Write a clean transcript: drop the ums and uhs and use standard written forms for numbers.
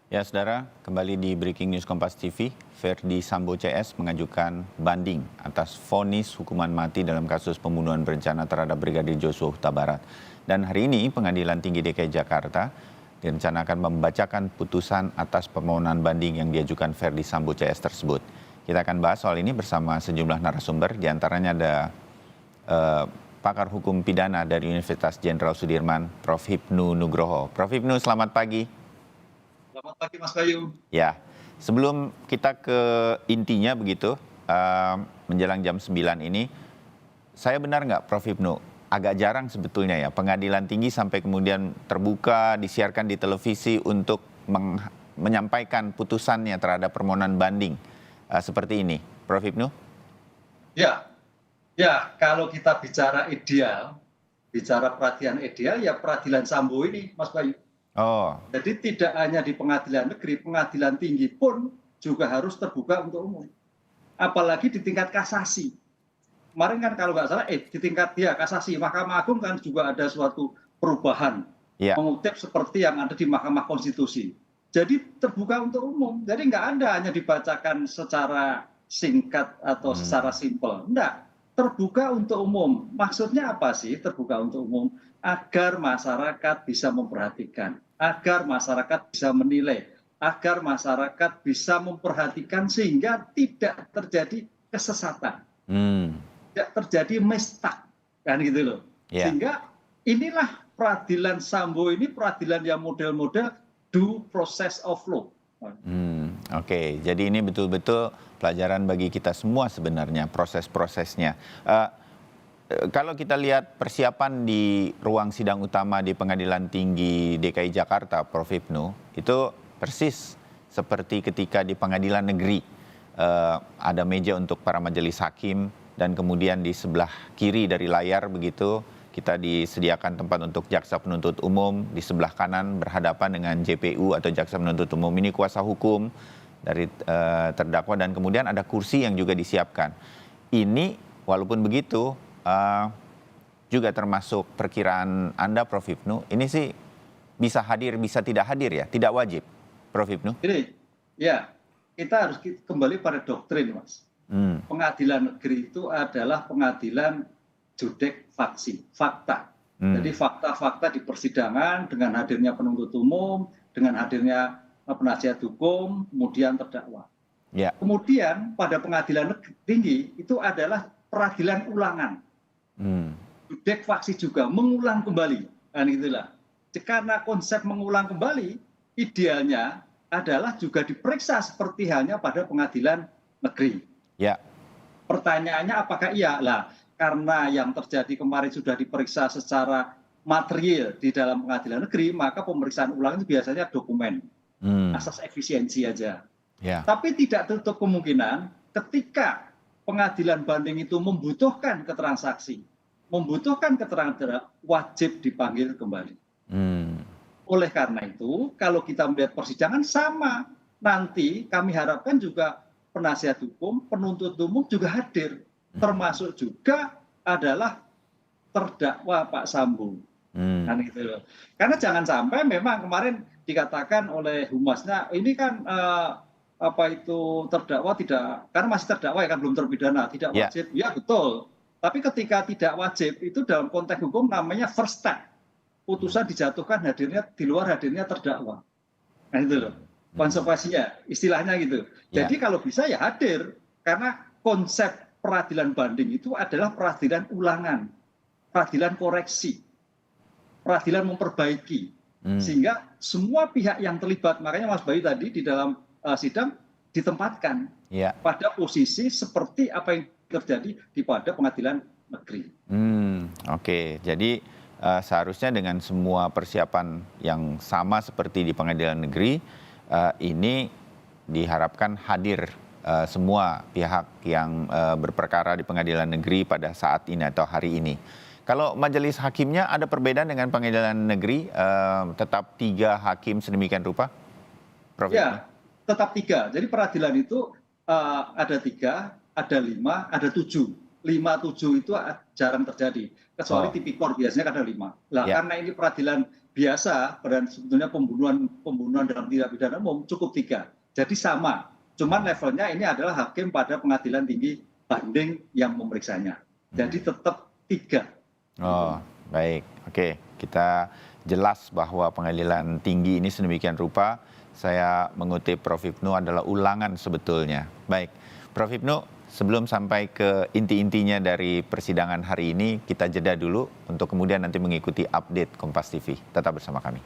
Ya, saudara, kembali di Breaking News Kompas TV, Verdi Sambo CS mengajukan banding atas vonis hukuman mati dalam kasus pembunuhan berencana terhadap Brigadir Joshua Huta Barat. Dan hari ini Pengadilan Tinggi DKI Jakarta direncanakan membacakan putusan atas permohonan banding yang diajukan Verdi Sambo CS tersebut. Kita akan bahas soal ini bersama sejumlah narasumber, diantaranya ada pakar hukum pidana dari Universitas Jenderal Sudirman, Prof. Hipnu Nugroho. Prof. Hipnu, selamat pagi. Selamat pagi Mas Bayu. Ya, sebelum kita ke intinya begitu, menjelang jam 9 ini, saya benar nggak Prof. Hipnu, agak jarang sebetulnya ya, Pengadilan Tinggi sampai kemudian terbuka, disiarkan di televisi untuk menyampaikan putusannya terhadap permohonan banding seperti ini, Prof. Hipnu? Ya, kalau kita bicara ideal, bicara peradilan ideal, ya peradilan Sambo ini, Mas Bayu. Oh, Jadi tidak hanya di pengadilan negeri, pengadilan tinggi pun juga harus terbuka untuk umum. Apalagi di tingkat kasasi. Kemarin kan kalau nggak salah, di tingkat kasasi, Mahkamah Agung kan juga ada suatu perubahan. ya. Mengutip seperti yang ada di Mahkamah Konstitusi. Jadi terbuka untuk umum. Jadi nggak ada hanya dibacakan secara singkat atau secara simpel. Enggak. Terbuka untuk umum. Maksudnya apa sih terbuka untuk umum? Agar masyarakat bisa memperhatikan, agar masyarakat bisa menilai, agar masyarakat bisa memperhatikan sehingga tidak terjadi kesesatan, tidak terjadi mistak, kan gitu loh. Ya. Sehingga inilah peradilan Sambo ini peradilan yang model-model due process of law. Oke, jadi ini betul-betul pelajaran bagi kita semua sebenarnya proses-prosesnya. Kalau kita lihat persiapan di ruang sidang utama di Pengadilan Tinggi DKI Jakarta, Prof. Hipnu, itu persis seperti ketika di pengadilan negeri. Ada meja untuk para majelis hakim dan kemudian di sebelah kiri dari layar begitu kita disediakan tempat untuk jaksa penuntut umum, di sebelah kanan berhadapan dengan JPU atau jaksa penuntut umum, ini kuasa hukum dari terdakwa, dan kemudian ada kursi yang juga disiapkan. Ini walaupun begitu juga termasuk perkiraan Anda, Prof. Hipnu, ini sih bisa hadir, bisa tidak hadir ya, tidak wajib, Prof. Hipnu? Jadi, ya, kita harus kembali pada doktrin, Mas. Pengadilan negeri itu adalah pengadilan judek faksi, fakta. Jadi fakta-fakta di persidangan dengan hadirnya penuntut umum, dengan hadirnya penasihat hukum, kemudian terdakwa. Ya. Kemudian pada pengadilan tinggi itu adalah peradilan ulangan. Judek faksi juga mengulang kembali, kan gitulah. Karena konsep mengulang kembali, idealnya adalah juga diperiksa seperti halnya pada pengadilan negeri. Ya. Pertanyaannya apakah iya? Lah, karena yang terjadi kemarin sudah diperiksa secara material di dalam pengadilan negeri, maka pemeriksaan ulang itu biasanya dokumen, asas efisiensi aja. Ya. Tapi tidak tutup kemungkinan ketika pengadilan banding itu membutuhkan keterangan saksi, membutuhkan keterangan wajib dipanggil kembali. Oleh karena itu, kalau kita melihat persidangan sama, nanti kami harapkan juga penasihat hukum, penuntut umum juga hadir, termasuk juga adalah terdakwa Pak Sambo. Kan gitu loh. Karena jangan sampai memang kemarin dikatakan oleh humasnya, ini kan terdakwa tidak, karena masih terdakwa ya kan, belum terpidana, tidak wajib. Ya betul. Tapi ketika tidak wajib itu dalam konteks hukum namanya first step. Putusan dijatuhkan di luar hadirnya terdakwa. Nah itu loh. Konsekuensinya, istilahnya gitu. Jadi kalau bisa ya hadir, karena konsep peradilan banding itu adalah peradilan ulangan, peradilan koreksi, peradilan memperbaiki. Sehingga semua pihak yang terlibat, makanya Mas Bayu tadi di dalam sidang ditempatkan pada posisi seperti apa yang terjadi di pada pengadilan negeri. Oke, jadi seharusnya dengan semua persiapan yang sama seperti di pengadilan negeri, ini diharapkan hadir semua pihak yang berperkara di pengadilan negeri pada saat ini atau hari ini. Kalau majelis hakimnya ada perbedaan dengan pengadilan negeri, tetap 3 hakim sedemikian rupa, Prof. Ya, tetap 3. Jadi peradilan itu ada 3, ada 5, ada 7. 5, 7 itu jarang terjadi. Kecuali tipikor biasanya ada 5. Lah, karena ini peradilan biasa dan sebetulnya pembunuhan dalam tindak pidana umum cukup 3. Jadi sama. Cuman levelnya ini adalah hakim pada pengadilan tinggi banding yang memeriksanya. Jadi tetap 3. Oh, baik. Oke, kita jelas bahwa pengadilan tinggi ini sedemikian rupa. Saya mengutip Prof. Hipnu adalah ulangan sebetulnya. Baik, Prof. Hipnu, sebelum sampai ke inti-intinya dari persidangan hari ini, kita jeda dulu untuk kemudian nanti mengikuti update Kompas TV. Tetap bersama kami.